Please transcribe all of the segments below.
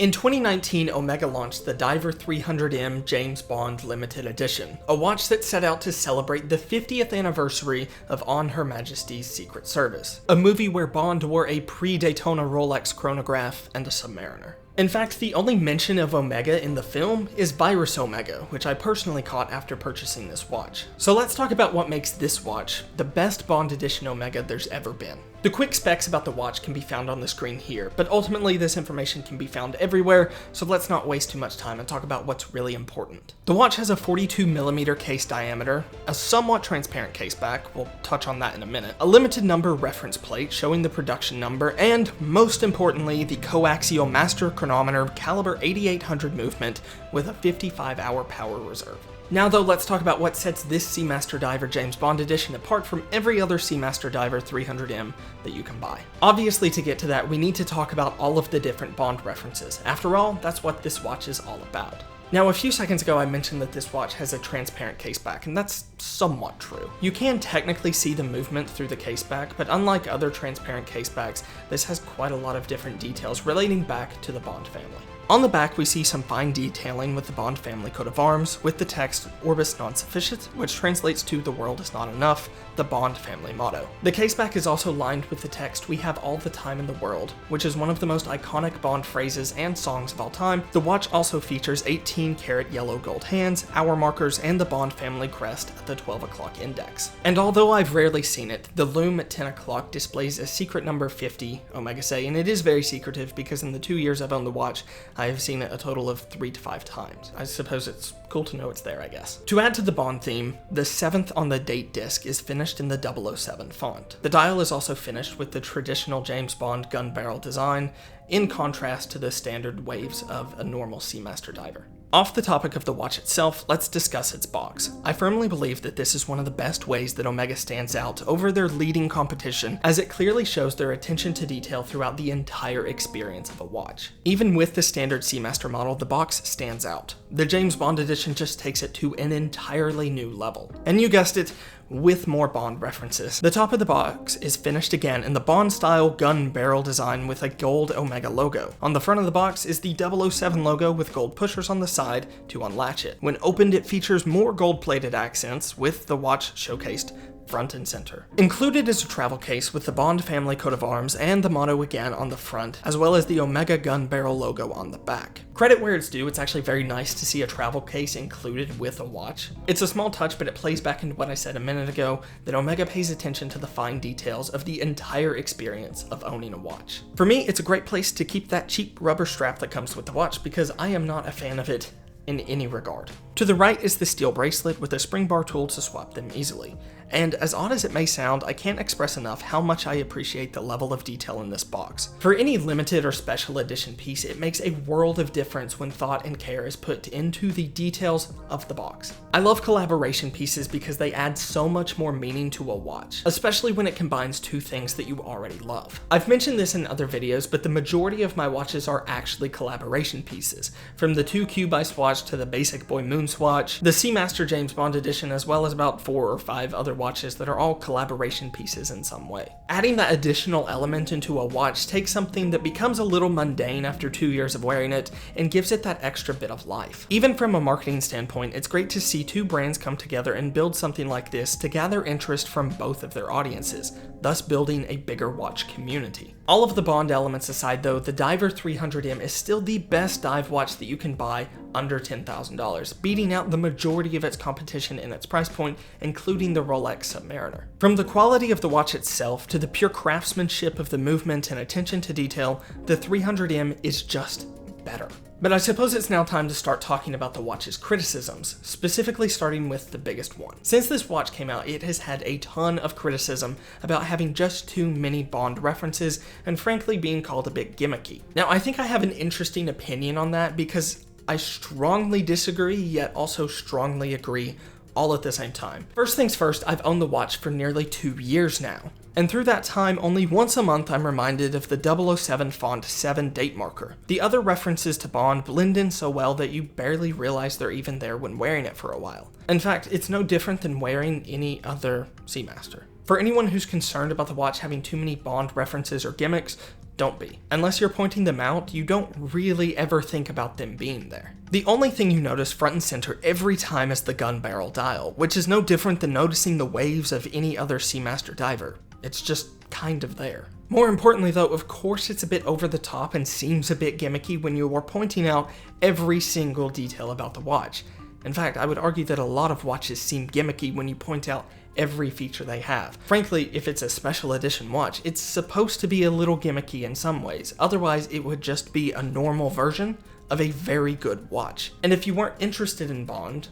In 2019, Omega launched the Diver 300M James Bond Limited Edition, a watch that set out to celebrate the 50th anniversary of On Her Majesty's Secret Service, a movie where Bond wore a pre-Daytona Rolex chronograph and a Submariner. In fact, the only mention of Omega in the film is Virus Omega, which I personally caught after purchasing this watch. So let's talk about what makes this watch the best Bond Edition Omega there's ever been. The quick specs about the watch can be found on the screen here, but ultimately this information can be found everywhere, so let's not waste too much time and talk about what's really important. The watch has a 42mm case diameter, a somewhat transparent case back, we'll touch on that in a minute, a limited number reference plate showing the production number, and most importantly, the Co-Axial Master Chronometer caliber 8800 movement with a 55-hour power reserve. Now though, let's talk about what sets this Seamaster Diver James Bond Edition apart from every other Seamaster Diver 300M that you can buy. Obviously, to get to that, we need to talk about all of the different Bond references. After all, that's what this watch is all about. Now, a few seconds ago I mentioned that this watch has a transparent case back, and that's somewhat true. You can technically see the movement through the case back, but unlike other transparent case backs, this has quite a lot of different details relating back to the Bond family. On the back, we see some fine detailing with the Bond family coat of arms, with the text Orbis non sufficit, which translates to "the world is not enough," the Bond family motto. The caseback is also lined with the text "we have all the time in the world," which is one of the most iconic Bond phrases and songs of all time. The watch also features 18-karat yellow gold hands, hour markers, and the Bond family crest at the 12 o'clock index. And although I've rarely seen it, the lume at 10 o'clock displays a secret number 50, OMEGA Se, and it is very secretive because in the 2 years I've owned the watch, I have seen it a total of 3 to 5 times. I suppose it's cool to know it's there, I guess. To add to the Bond theme, the 7th on the date disc is finished in the 007 font. The dial is also finished with the traditional James Bond gun barrel design, in contrast to the standard waves of a normal Seamaster Diver. Off the topic of the watch itself, let's discuss its box. I firmly believe that this is one of the best ways that Omega stands out over their leading competition, as it clearly shows their attention to detail throughout the entire experience of a watch. Even with the standard Seamaster model, the box stands out. The James Bond edition just takes it to an entirely new level. And you guessed it, with more Bond references. The top of the box is finished again in the Bond-style gun barrel design with a gold Omega logo. On the front of the box is the 007 logo with gold pushers on the side to unlatch it. When opened, it features more gold-plated accents with the watch showcased front and center. Included is a travel case with the Bond family coat of arms and the motto again on the front, as well as the Omega gun barrel logo on the back. Credit where it's due, it's actually very nice to see a travel case included with a watch. It's a small touch, but it plays back into what I said a minute ago, that Omega pays attention to the fine details of the entire experience of owning a watch. For me, it's a great place to keep that cheap rubber strap that comes with the watch because I am not a fan of it in any regard. To the right is the steel bracelet with a spring bar tool to swap them easily. And as odd as it may sound, I can't express enough how much I appreciate the level of detail in this box. For any limited or special edition piece, it makes a world of difference when thought and care is put into the details of the box. I love collaboration pieces because they add so much more meaning to a watch, especially when it combines two things that you already love. I've mentioned this in other videos, but the majority of my watches are actually collaboration pieces, from the 2Q swatch to the basic Boy Moon swatch, the Seamaster James Bond edition, as well as about 4 or 5 other watches that are all collaboration pieces in some way. Adding that additional element into a watch takes something that becomes a little mundane after 2 years of wearing it and gives it that extra bit of life. Even from a marketing standpoint, it's great to see two brands come together and build something like this to gather interest from both of their audiences, thus building a bigger watch community. All of the Bond elements aside though, the Diver 300M is still the best dive watch that you can buy under $10,000, beating out the majority of its competition in its price point, including the Rolex Submariner. From the quality of the watch itself to the pure craftsmanship of the movement and attention to detail, the 300M is just better. But I suppose it's now time to start talking about the watch's criticisms, specifically starting with the biggest one. Since this watch came out, it has had a ton of criticism about having just too many Bond references and frankly being called a bit gimmicky. Now, I think I have an interesting opinion on that because I strongly disagree, yet also strongly agree all at the same time. First things first, I've owned the watch for nearly 2 years now. And through that time, only once a month I'm reminded of the 007 font 7 date marker. The other references to Bond blend in so well that you barely realize they're even there when wearing it for a while. In fact, it's no different than wearing any other Seamaster. For anyone who's concerned about the watch having too many Bond references or gimmicks, don't be. Unless you're pointing them out, you don't really ever think about them being there. The only thing you notice front and center every time is the gun barrel dial, which is no different than noticing the waves of any other Seamaster diver. It's just kind of there. More importantly though, of course it's a bit over the top and seems a bit gimmicky when you are pointing out every single detail about the watch. In fact, I would argue that a lot of watches seem gimmicky when you point out every feature they have. Frankly, if it's a special edition watch, it's supposed to be a little gimmicky in some ways. Otherwise, it would just be a normal version of a very good watch. And if you weren't interested in Bond,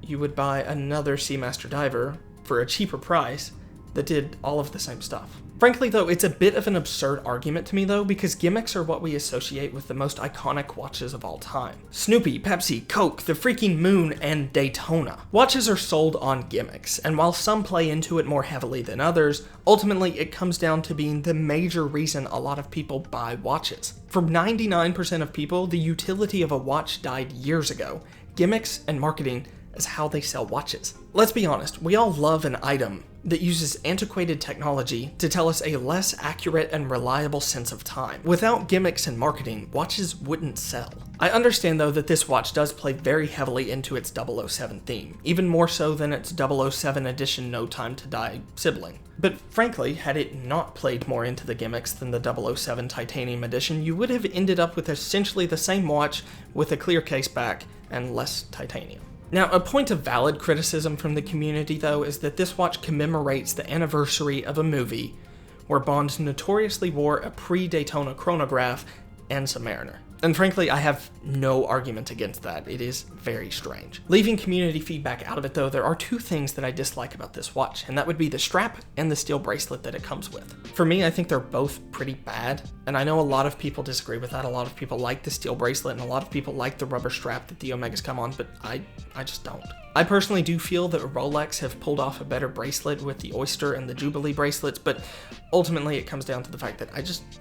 you would buy another Seamaster Diver for a cheaper price that did all of the same stuff. Frankly though, it's a bit of an absurd argument to me though, because gimmicks are what we associate with the most iconic watches of all time. Snoopy, Pepsi, Coke, the freaking moon, and Daytona. Watches are sold on gimmicks, and while some play into it more heavily than others, ultimately it comes down to being the major reason a lot of people buy watches. For 99% of people, the utility of a watch died years ago. Gimmicks and marketing is how they sell watches. Let's be honest, we all love an item that uses antiquated technology to tell us a less accurate and reliable sense of time. Without gimmicks and marketing, watches wouldn't sell. I understand though that this watch does play very heavily into its 007 theme, even more so than its 007 edition No Time to Die sibling. But frankly, had it not played more into the gimmicks than the 007 Titanium edition, you would have ended up with essentially the same watch with a clear case back and less titanium. Now, a point of valid criticism from the community, though, is that this watch commemorates the anniversary of a movie where Bond notoriously wore a pre-Daytona chronograph and Submariner. And frankly, I have no argument against that. It is very strange. Leaving community feedback out of it though, there are two things that I dislike about this watch, and that would be the strap and the steel bracelet that it comes with. For me, I think they're both pretty bad, and I know a lot of people disagree with that. A lot of people like the steel bracelet, and a lot of people like the rubber strap that the Omegas come on, but I just don't. I personally do feel that Rolex have pulled off a better bracelet with the Oyster and the Jubilee bracelets, but ultimately it comes down to the fact that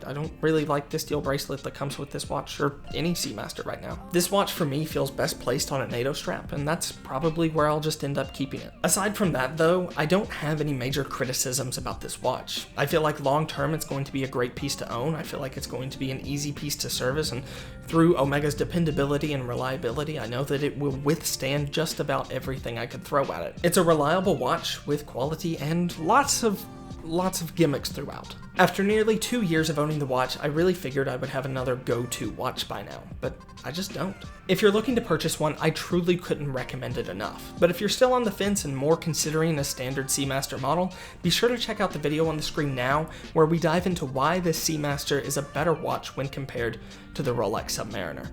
I don't really like the steel bracelet that comes with this watch or any Seamaster right now. This watch for me feels best placed on a NATO strap, and that's probably where I'll just end up keeping it. Aside from that though, I don't have any major criticisms about this watch. I feel like long term it's going to be a great piece to own. I feel like it's going to be an easy piece to service, and through Omega's dependability and reliability, I know that it will withstand just about everything I could throw at it. It's a reliable watch with quality and lots of gimmicks throughout. After nearly 2 years of owning the watch, I really figured I would have another go-to watch by now, but I just don't. If you're looking to purchase one, I truly couldn't recommend it enough. But if you're still on the fence and more considering a standard Seamaster model, be sure to check out the video on the screen now, where we dive into why the Seamaster is a better watch when compared to the Rolex Submariner.